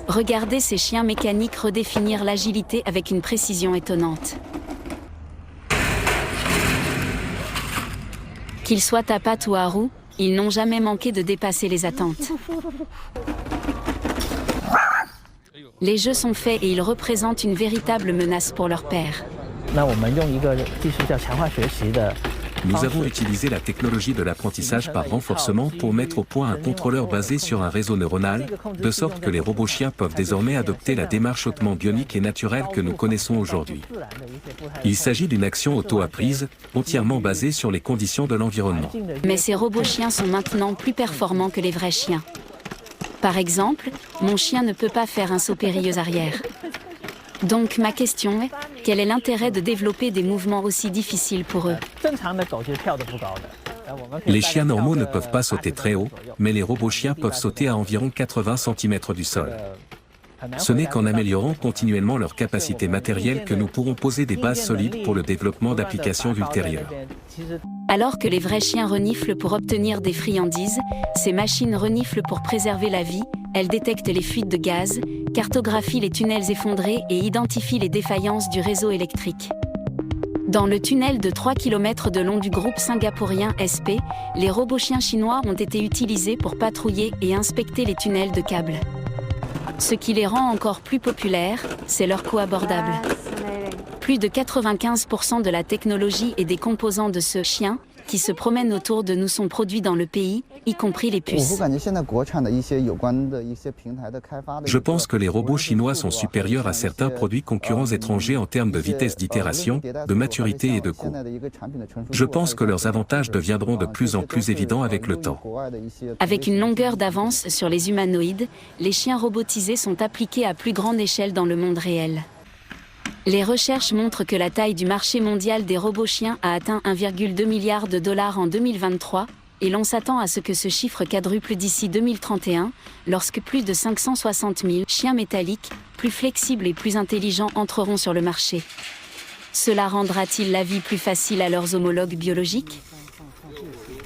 Regardez ces chiens mécaniques redéfinir l'agilité avec une précision étonnante. Qu'ils soient à pattes ou à roues, ils n'ont jamais manqué de dépasser les attentes. Les jeux sont faits et ils représentent une véritable menace pour leur père. Nous avons utilisé la technologie de l'apprentissage par renforcement pour mettre au point un contrôleur basé sur un réseau neuronal, de sorte que les robots chiens peuvent désormais adopter la démarche hautement bionique et naturelle que nous connaissons aujourd'hui. Il s'agit d'une action auto-apprise, entièrement basée sur les conditions de l'environnement. Mais ces robots chiens sont maintenant plus performants que les vrais chiens. Par exemple, mon chien ne peut pas faire un saut périlleux arrière. Donc ma question est, quel est l'intérêt de développer des mouvements aussi difficiles pour eux? Les chiens normaux ne peuvent pas sauter très haut, mais les robots chiens peuvent sauter à environ 80 cm du sol. Ce n'est qu'en améliorant continuellement leur capacité matérielle que nous pourrons poser des bases solides pour le développement d'applications ultérieures. Alors que les vrais chiens reniflent pour obtenir des friandises, ces machines reniflent pour préserver la vie, elles détectent les fuites de gaz, cartographient les tunnels effondrés et identifient les défaillances du réseau électrique. Dans le tunnel de 3 km de long du groupe singapourien SP, les robots chiens chinois ont été utilisés pour patrouiller et inspecter les tunnels de câbles. Ce qui les rend encore plus populaires, c'est leur coût abordable. Plus de 95% de la technologie et des composants de ce chien qui se promènent autour de nous sont produits dans le pays, y compris les puces. Je pense que les robots chinois sont supérieurs à certains produits concurrents étrangers en termes de vitesse d'itération, de maturité et de coût. Je pense que leurs avantages deviendront de plus en plus évidents avec le temps. Avec une longueur d'avance sur les humanoïdes, les chiens robotisés sont appliqués à plus grande échelle dans le monde réel. Les recherches montrent que la taille du marché mondial des robots chiens a atteint 1,2 milliard de dollars en 2023, et l'on s'attend à ce que ce chiffre quadruple d'ici 2031, lorsque plus de 560 000 chiens métalliques, plus flexibles et plus intelligents entreront sur le marché. Cela rendra-t-il la vie plus facile à leurs homologues biologiques ?